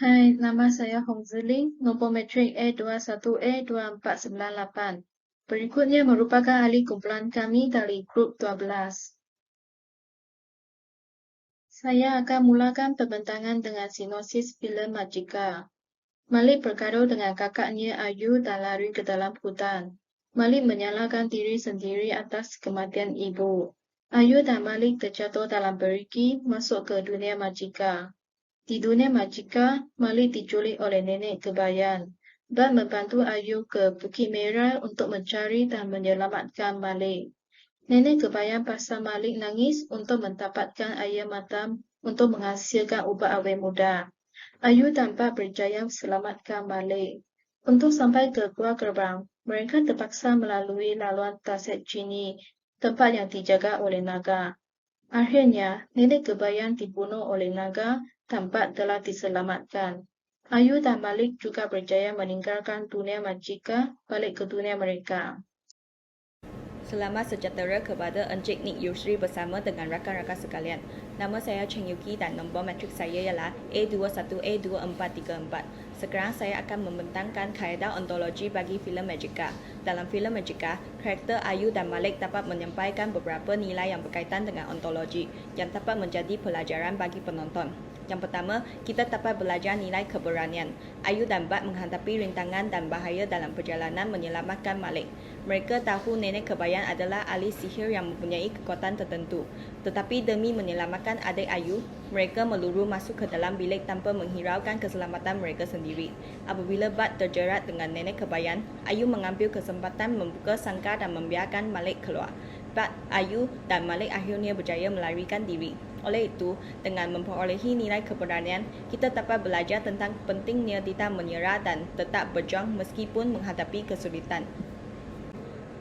Hai, nama saya Hong Ziling, nombor metrik A21A2498. Berikutnya merupakan ahli kumpulan kami dari grup 12. Saya akan mulakan pembentangan dengan sinopsis filem Majika. Malik bergaduh dengan kakaknya Ayu dan lari ke dalam hutan. Malik menyalahkan diri sendiri atas kematian ibu. Ayu dan Malik terjatuh dalam perigi masuk ke dunia Majika. Di dunia Majika, Malik diculik oleh nenek Kebayan. Bab membantu Ayu ke Bukit Merah untuk mencari dan menyelamatkan Malik. Nenek Kebayan paksa Malik nangis untuk mendapatkan air mata untuk menghasilkan ubat awet muda. Ayu tanpa berjaya selamatkan Malik. Untuk sampai ke Gua Gerbang, mereka terpaksa melalui laluan Tasik Chini, tempat yang dijaga oleh naga. Akhirnya, nenek Kebayan dibunuh oleh naga, tampak telah diselamatkan. Ayu dan Malik juga berjaya meninggalkan dunia Majika balik ke dunia mereka. Selamat sejahtera kepada Encik Nik Yusri bersama dengan rakan-rakan sekalian. Nama saya Cheng Yuki dan nombor matrik saya ialah A21A2434. Sekarang saya akan membentangkan kaedah ontologi bagi filem Majika. Dalam filem Majika, karakter Ayu dan Malik dapat menyampaikan beberapa nilai yang berkaitan dengan ontologi yang dapat menjadi pelajaran bagi penonton. Yang pertama, kita dapat belajar nilai keberanian. Ayu dan Bat menghadapi rintangan dan bahaya dalam perjalanan menyelamatkan Malik. Mereka tahu nenek Kebayan adalah ahli sihir yang mempunyai kekuatan tertentu. Tetapi demi menyelamatkan adik Ayu, mereka meluru masuk ke dalam bilik tanpa menghiraukan keselamatan mereka sendiri. Apabila Bat terjerat dengan nenek Kebayan, Ayu mengambil kesempatan membuka sangkar dan membiarkan Malik keluar. Bat, Ayu dan Malik akhirnya berjaya melarikan diri. Oleh itu, dengan memperolehi nilai keberanian, kita dapat belajar tentang pentingnya tidak menyerah dan tetap berjuang meskipun menghadapi kesulitan.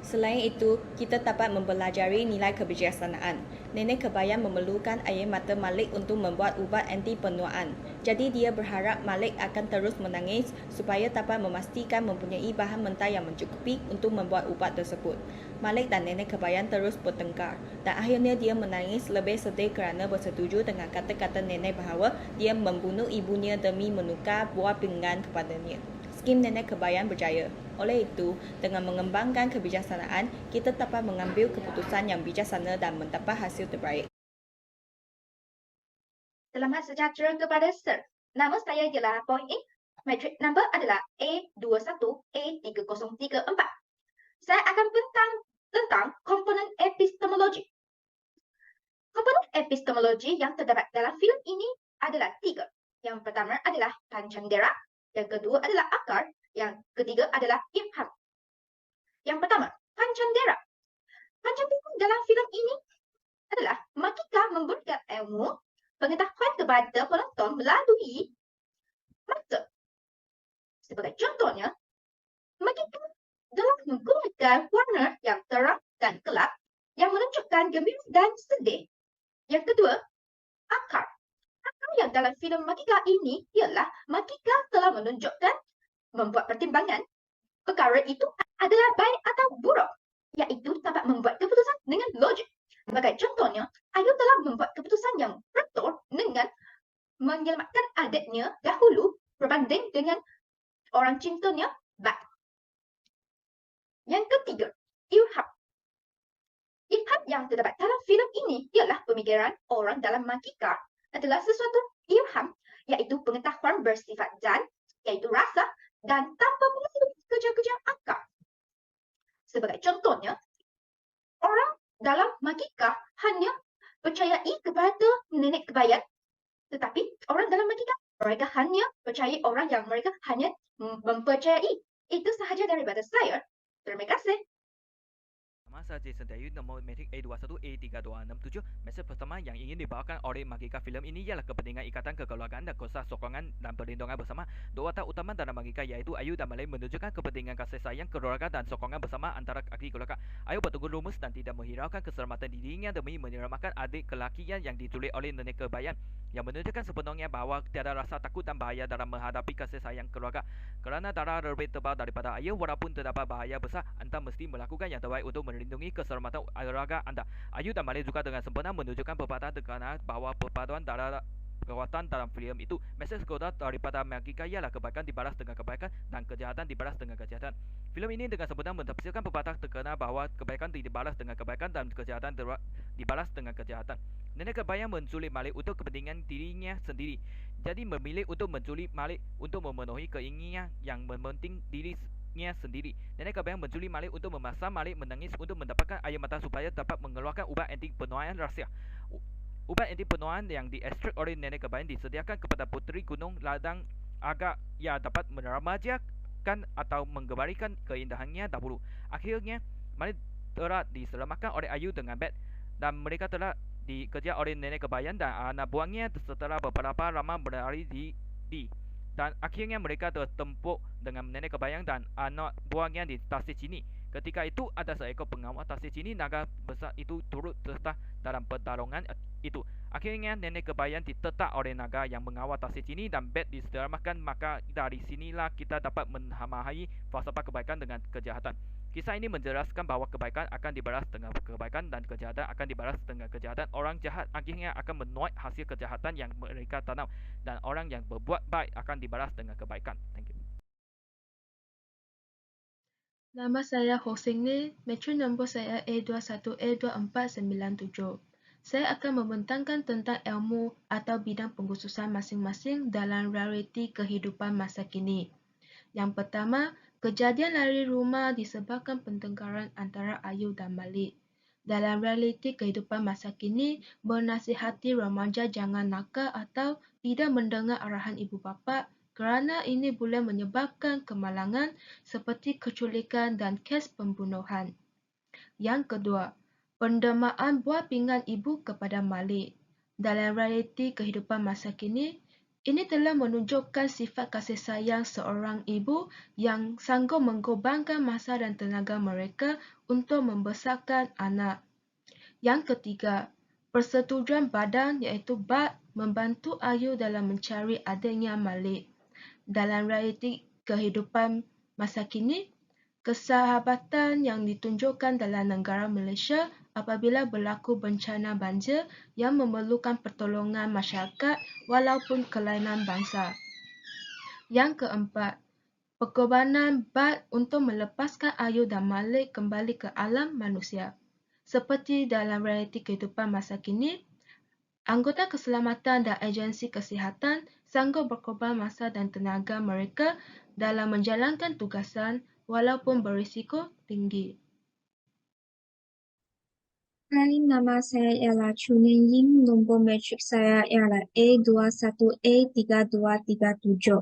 Selain itu, kita dapat mempelajari nilai kebijaksanaan. Nenek Kebayan memerlukan air mata Malik untuk membuat ubat anti penuaan. Jadi dia berharap Malik akan terus menangis supaya dapat memastikan mempunyai bahan mentah yang mencukupi untuk membuat ubat tersebut. Malik dan Nenek Kebayan terus bertengkar dan akhirnya dia menangis lebih sedih kerana bersetuju dengan kata-kata nenek bahawa dia membunuh ibunya demi menukar buah pinggan kepadanya. Skim Nenek Kebayan berjaya. Oleh itu, dengan mengembangkan kebijaksanaan, kita dapat mengambil keputusan yang bijaksana dan mendapat hasil terbaik. Selamat sejahtera kepada Sir. Nama saya ialah Boy A. Matric number adalah A21A3034. Saya akan bentang tentang komponen epistemologi. Komponen epistemologi yang terdapat dalam filem ini adalah 3. Yang pertama adalah pancandera, yang kedua adalah akar, yang ketiga adalah ilham. Yang pertama, pancandera. Pancandera dalam filem ini adalah Makika memberikan ilmu pengetahuan kepada penonton melalui mata. Sebagai contohnya, Makika telah menggunakan warna yang terang dan gelap yang menunjukkan gembira dan sedih. Yang kedua, akar. Akar yang dalam filem Makika ini ialah Makika telah menunjukkan membuat pertimbangan perkara itu adalah baik atau buruk, iaitu dapat membuat keputusan dengan logik. Sebagai contohnya, Ayu telah membuat keputusan yang betul dengan menyelamatkan adiknya dahulu berbanding dengan orang cintanya Bat. Yang ketiga, ilham. Ilham yang terdapat dalam filem ini ialah pemikiran orang dalam Makika adalah sesuatu ilham, iaitu pengetahuan bersifat zat, iaitu rasa, dan tanpa melalui kerja-kerja akal. Sebagai contohnya, orang dalam Makika hanya percayai kepada nenek Kebayan, tetapi orang dalam Makika mereka hanya percayai orang yang mereka hanya mempercayai. Itu sahaja daripada saya. Terima kasih. Nama saya Jason Dayu, nombor metrik A21A3267. Mesej pertama yang ingin dibawakan oleh Magika filem ini ialah kepentingan ikatan kekeluargaan dan kuasa sokongan dan perlindungan bersama. Dua watak utama dalam Magika iaitu Ayu dan Malik menunjukkan kepentingan kasih sayang, keluarga dan sokongan bersama antara ahli keluarga. Ayu bertegur lumus dan tidak menghiraukan keselamatan dirinya demi menyelamatkan adik kelakinya yang diculik oleh nenek Kebayan, yang menunjukkan sepenuhnya bahawa tiada rasa takut dan bahaya dalam menghadapi kasih sayang keluarga. Kerana darah lebih tebal daripada air, walaupun terdapat bahaya besar, anda mesti melakukan yang terbaik untuk melindungi keselamatan keluarga anda. Ayu dan Malik juga dengan sempurna menunjukkan perpaduan dengan bahawa perpaduan darah kekuatan dalam filem itu. Mesej kota daripada Magica ialah kebaikan dibalas dengan kebaikan dan kejahatan dibalas dengan kejahatan. Filem ini dengan sebenar mentafsirkan pepatah terkenal bahawa kebaikan dibalas dengan kebaikan dan kejahatan dibalas dengan kejahatan. Nenek kebayang menculik Malik untuk kepentingan dirinya sendiri. Jadi memilih untuk menculik Malik untuk memenuhi keinginan yang mementing dirinya sendiri. Nenek kebayang menculik Malik untuk memaksa Malik menangis untuk mendapatkan air mata supaya dapat mengeluarkan ubat anti penuaan rahsia. Ubat anti penuaan yang diekstrak oleh nenek kebayang disediakan kepada puteri gunung ladang agar ia dapat meremajakan atau mengembalikan keindahannya dahulu. Akhirnya Malik telah diselamatkan oleh Ayu dengan Beth dan mereka telah dikejar oleh nenek kebayang dan anak buahnya setelah beberapa lama berlari dan akhirnya mereka tertempuk dengan nenek kebayang dan anak buahnya di tasik Cini. Ketika itu ada seekor pengawal tasik Cini naga besar itu turut serta dalam pertarungan itu. Akhirnya nenek kebayang ditetak oleh naga yang mengawal tasik Cini dan Beth diselamatkan. Maka dari sinilah kita dapat memahami falsafah kebaikan dengan kejahatan. Kisah ini menjelaskan bahawa kebaikan akan dibalas dengan kebaikan dan kejahatan akan dibalas dengan kejahatan. Orang jahat akhirnya akan menuai hasil kejahatan yang mereka tanam dan orang yang berbuat baik akan dibalas dengan kebaikan. Thank you. Nama saya Hosseini, metro nombor saya A21A2497. Saya akan membentangkan tentang ilmu atau bidang pengkhususan masing-masing dalam realiti kehidupan masa kini. Yang pertama, kejadian lari rumah disebabkan pertengkaran antara Ayu dan Malik. Dalam realiti kehidupan masa kini, menasihati remaja jangan nakal atau tidak mendengar arahan ibu bapa kerana ini boleh menyebabkan kemalangan seperti keculikan dan kes pembunuhan. Yang kedua, pendermaan buah pinggan ibu kepada Malik. Dalam realiti kehidupan masa kini, ini telah menunjukkan sifat kasih sayang seorang ibu yang sanggup mengorbankan masa dan tenaga mereka untuk membesarkan anak. Yang ketiga, persetujuan badan iaitu BAD membantu Ayu dalam mencari adiknya Malik. Dalam realiti kehidupan masa kini, kesahabatan yang ditunjukkan dalam negara Malaysia apabila berlaku bencana banjir yang memerlukan pertolongan masyarakat walaupun kelainan bangsa. Yang keempat, pengorbanan BAD untuk melepaskan Ayu dan Malik kembali ke alam manusia. Seperti dalam realiti kehidupan masa kini, anggota keselamatan dan agensi kesihatan sanggup berkorban masa dan tenaga mereka dalam menjalankan tugasan walaupun berisiko tinggi. Hai, nama saya ialah Chunin Ying, nombor matrik saya ialah A21A3237.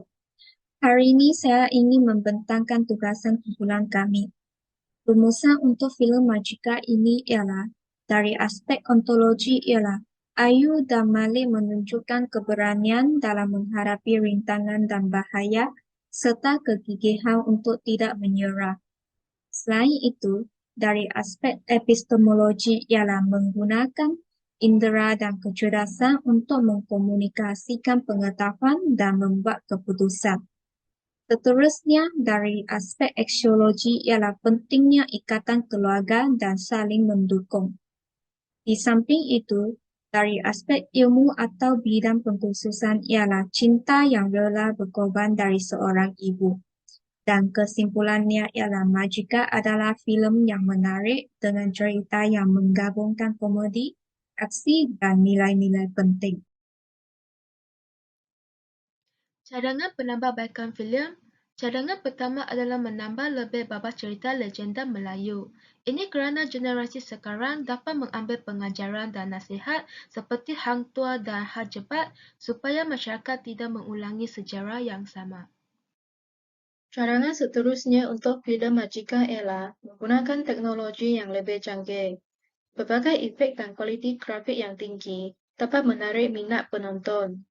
Hari ini saya ingin membentangkan tugasan kumpulan kami. Rumusan untuk filem Magica ini ialah, dari aspek ontologi ialah, Ayu dan Malik menunjukkan keberanian dalam menghadapi rintangan dan bahaya, serta kegigihan untuk tidak menyerah. Selain itu, dari aspek epistemologi ialah menggunakan indera dan kecerdasan untuk mengkomunikasikan pengetahuan dan membuat keputusan. Seterusnya, dari aspek aksiologi ialah pentingnya ikatan keluarga dan saling mendukung. Di samping itu, dari aspek ilmu atau bidang pengkhususan ialah cinta yang rela berkorban dari seorang ibu. Dan kesimpulannya ialah Magica adalah filem yang menarik dengan cerita yang menggabungkan komedi, aksi dan nilai-nilai penting. Cadangan penambahbaikan filem. Cadangan pertama adalah menambah lebih babak cerita legenda Melayu. Ini kerana generasi sekarang dapat mengambil pengajaran dan nasihat seperti Hang Tuah dan Hajebat supaya masyarakat tidak mengulangi sejarah yang sama. Cadangan seterusnya untuk filem Magica ialah menggunakan teknologi yang lebih canggih. Berbagai efek dan kualiti grafik yang tinggi dapat menarik minat penonton.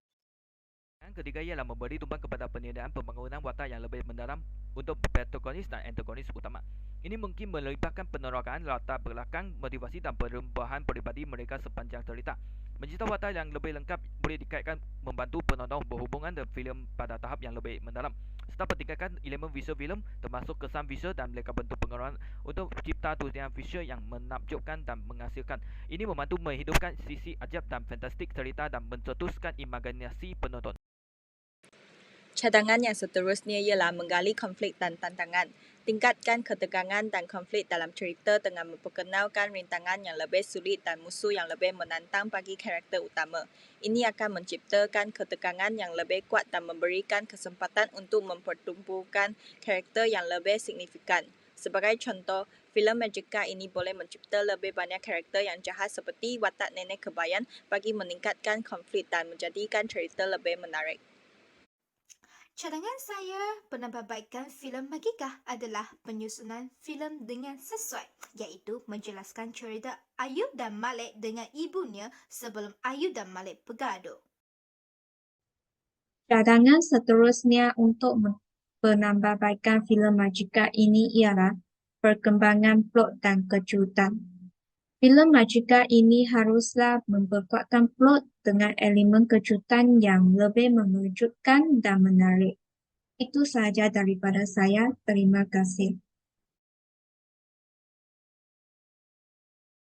Yang ketiga ialah memberi tumbang kepada penyediaan pembangunan watak yang lebih mendalam untuk protagonis dan antagonis utama. Ini mungkin melibatkan peneragaan latar belakang, motivasi dan perubahan peribadi mereka sepanjang cerita. Mencerita watak yang lebih lengkap boleh dikaitkan membantu penonton berhubungan dengan filem pada tahap yang lebih mendalam, serta pertingkatkan elemen visual filem termasuk kesan visual dan mereka bentuk pengaruhan untuk cipta tulisan visual yang menakjubkan dan menghasilkan. Ini membantu menghidupkan sisi ajab dan fantastik cerita dan mencetuskan imajinasi penonton. Cadangan yang seterusnya ialah menggali konflik dan tantangan. Tingkatkan ketegangan dan konflik dalam cerita dengan memperkenalkan rintangan yang lebih sulit dan musuh yang lebih menantang bagi karakter utama. Ini akan menciptakan ketegangan yang lebih kuat dan memberikan kesempatan untuk mempertumbuhkan karakter yang lebih signifikan. Sebagai contoh, filem Magica ini boleh mencipta lebih banyak karakter yang jahat seperti watak nenek kebayan bagi meningkatkan konflik dan menjadikan cerita lebih menarik. Cadangan saya penambahbaikan filem Magica adalah penyusunan filem dengan sesuai, iaitu menjelaskan cerita Ayu dan Malik dengan ibunya sebelum Ayu dan Malik bergaduh. Cadangan seterusnya untuk penambahbaikan filem Magica ini ialah perkembangan plot dan kejutan. Filem Magica ini haruslah memperkuatkan plot dengan elemen kejutan yang lebih mengejutkan dan menarik. Itu sahaja daripada saya. Terima kasih.